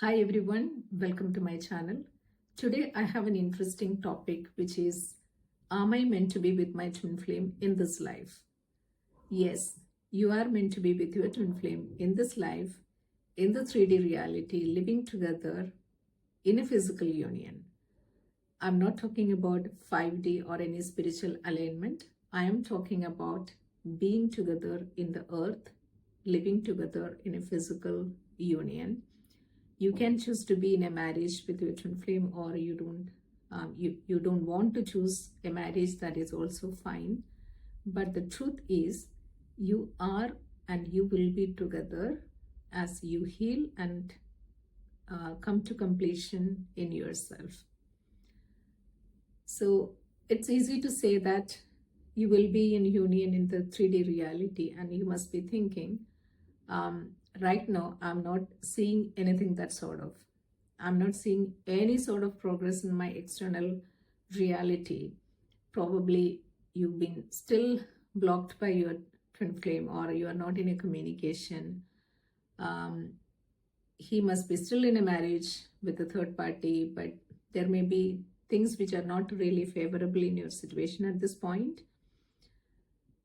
Hi everyone, welcome to my channel. Today I have an interesting topic, which is, am I meant to be with my twin flame in this life? Yes, you are meant to be with your twin flame in this life, in the 3D reality, living together in a physical union. I'm not talking about 5D or any spiritual alignment. I am talking about being together in the earth, living together in a physical union. You can choose to be in a marriage with your twin flame, or you don't want to choose a marriage. That is also fine. But the truth is, you are and you will be together as you heal and come to completion in yourself. So it's easy to say that you will be in union in the 3D reality, and you must be thinking, right now I'm not seeing anything that sort of. I'm not seeing any sort of progress in my external reality. Probably you've been still blocked by your twin flame, or you are not in a communication. He must be still in a marriage with a third party, but there may be things which are not really favorable in your situation at this point.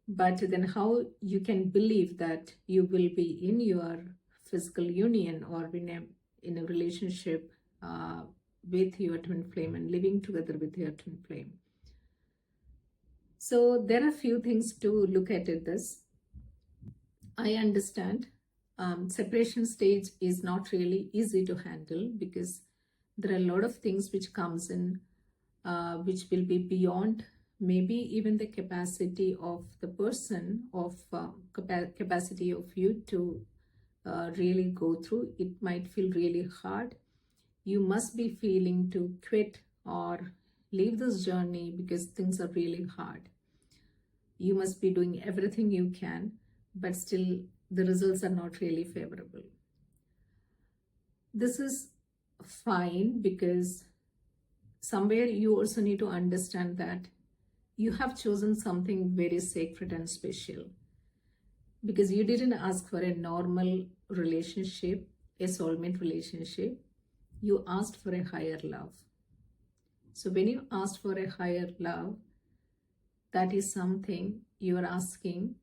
But then how you can believe that you will be in your physical union or in a relationship with your twin flame and living together with your twin flame? So there are a few things to look at this. I understand separation stage is not really easy to handle, because there are a lot of things which comes in which will be beyond maybe even the capacity of the person, of capacity of you to really go through. It might feel really hard. You must be feeling to quit or leave this journey because things are really hard. You must be doing everything you can, but still the results are not really favorable. This is fine, because somewhere you also need to understand that you have chosen something very sacred and special, because you didn't ask for a normal relationship, a soulmate relationship. You asked for a higher love. So when you asked for a higher love, that is something you are asking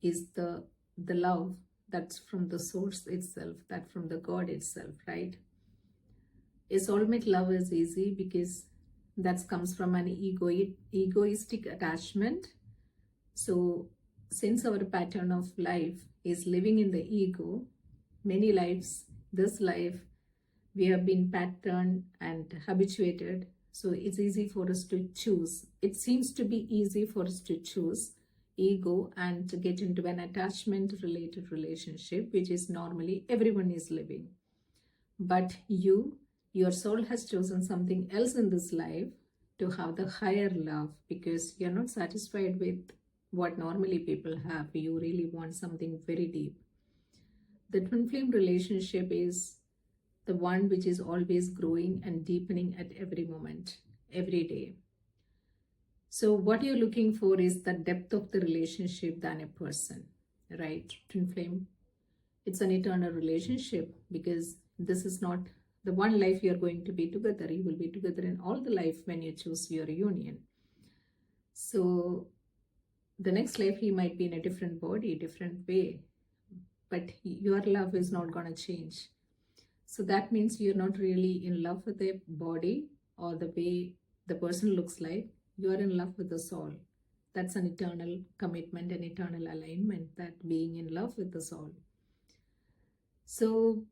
is the love that's from the source itself, that from the God itself, right? A soulmate love is easy because that comes from an egoistic attachment. So since our pattern of life is living in the ego, many lives, this life, we have been patterned and habituated. So it's easy for us to choose. It seems to be easy for us to choose ego and to get into an attachment related relationship, which is normally everyone is living. But your soul has chosen something else in this life, to have the higher love, because you're not satisfied with what normally people have. You really want something very deep. The twin flame relationship is the one which is always growing and deepening at every moment, every day. So what you're looking for is the depth of the relationship than a person, right? Twin flame, it's an eternal relationship, because this is not the one life you're going to be together. You will be together in all the life when you choose your union. So the next life he might be in a different body, different way, but your love is not going to change. So that means you're not really in love with the body or the way the person looks like. You are in love with the soul. That's an eternal commitment, an eternal alignment, that being in love with the soul. So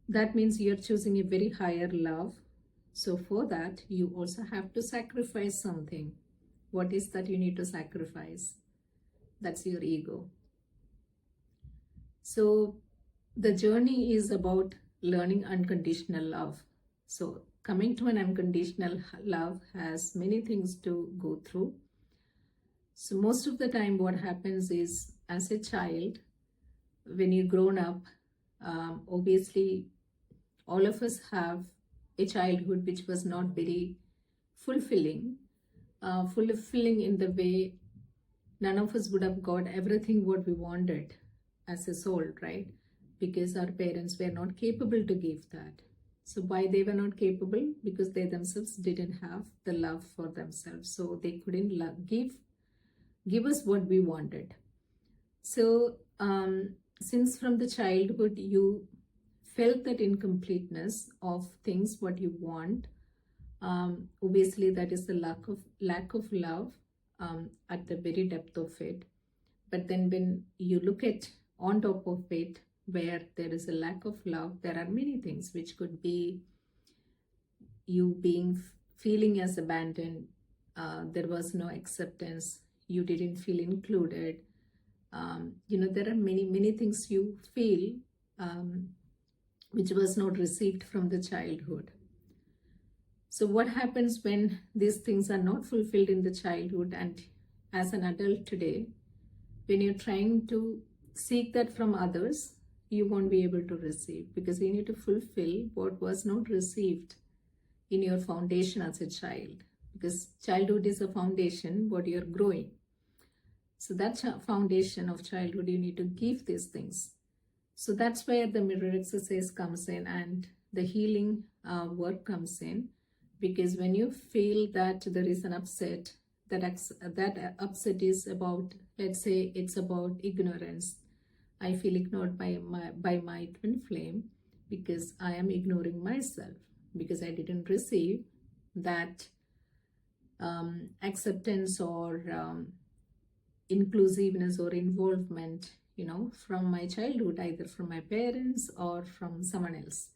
that means you're choosing a very higher love. So for that, you also have to sacrifice something. What is that you need to sacrifice? That's your ego. So the journey is about learning unconditional love. So coming to an unconditional love has many things to go through. So most of the time what happens is, as a child, when you've grown up, obviously all of us have a childhood which was not very fulfilling in the way none of us would have got everything what we wanted as a soul, right? because our parents were not capable to give that. So why they were not capable? Because they themselves didn't have the love for themselves. So they couldn't give us what we wanted. So since from the childhood you felt that incompleteness of things what you want, obviously that is the lack of love at the very depth of it. But then when you look at on top of it, where there is a lack of love, there are many things which could be you feeling as abandoned, there was no acceptance, you didn't feel included. There are many things you feel which was not received from the childhood. So what happens when these things are not fulfilled in the childhood, and as an adult today, when you're trying to seek that from others, you won't be able to receive, because you need to fulfill what was not received in your foundation as a child, because childhood is a foundation what you're growing. So that foundation of childhood, you need to give these things. So that's where the mirror exercise comes in and the healing work comes in, because when you feel that there is an upset, that upset is about, let's say it's about ignorance. I feel ignored by my twin flame because I am ignoring myself, because I didn't receive that acceptance or inclusiveness or involvement, from my childhood, either from my parents or from someone else.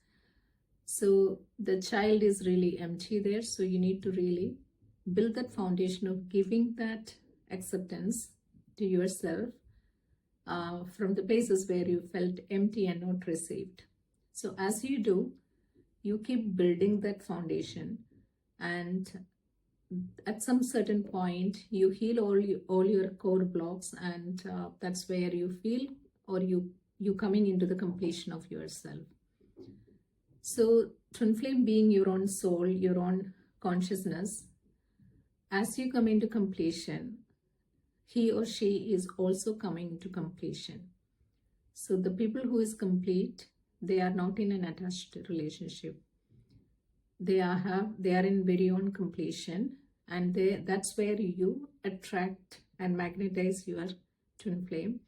So the child is really empty there. So you need to really build that foundation of giving that acceptance to yourself from the places where you felt empty and not received. So as you do, you keep building that foundation, and at some certain point you heal all your core blocks, and that's where you feel, or you coming into the completion of yourself. So twin flame being your own soul, your own consciousness, as you come into completion, he or she is also coming to completion. So the people who is complete, they are not in an attached relationship. They are in very own completion, and that's where you attract and magnetize your twin flame.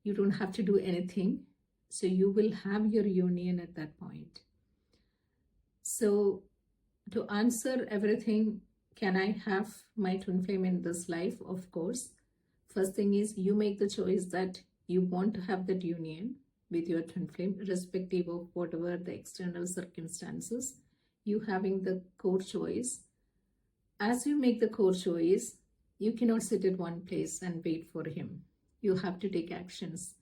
You don't have to do anything. So you will have your union at that point. So to answer everything, can I have my twin flame in this life? Of course. First thing is, you make the choice that you want to have that union with your twin flame, irrespective of whatever the external circumstances. You having the core choice. As you make the core choice, you cannot sit at one place and wait for him. You have to take actions.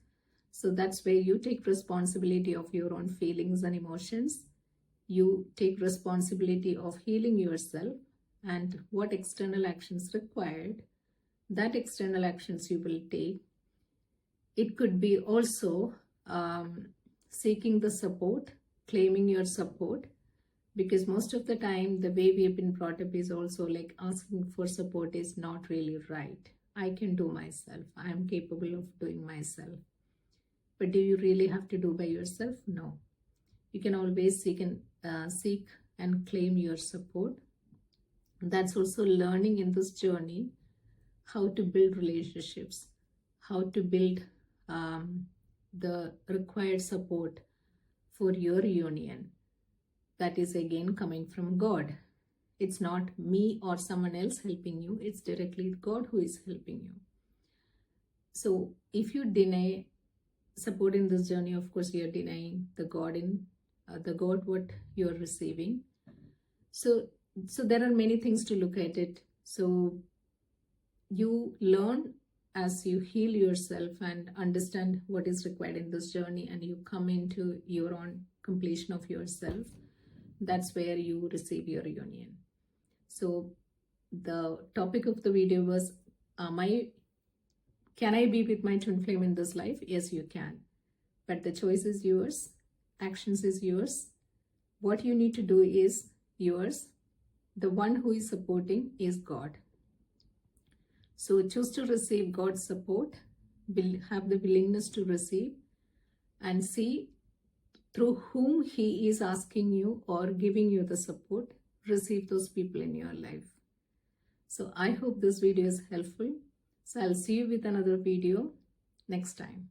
So that's where you take responsibility of your own feelings and emotions. You take responsibility of healing yourself, and what external actions required, that external actions you will take. It could be also seeking the support, claiming your support, because most of the time the way we have been brought up is also like asking for support is not really right. I can do myself. I am capable of doing myself. But do you really have to do by yourself? No. You can always seek and claim your support. That's also learning in this journey how to build relationships, how to build the required support for your union. That is again coming from God. It's not me or someone else helping you. It's directly God who is helping you. So if you deny support in this journey, of course, you're denying the God what you're receiving. So there are many things to look at it. So you learn as you heal yourself and understand what is required in this journey, and you come into your own completion of yourself. That's where you receive your union. So the topic of the video was, can I be with my twin flame in this life? Yes, you can. But the choice is yours. Actions is yours. What you need to do is yours. The one who is supporting is God. So choose to receive God's support, have the willingness to receive, and see through whom he is asking you or giving you the support, receive those people in your life. So I hope this video is helpful. So I'll see you with another video next time.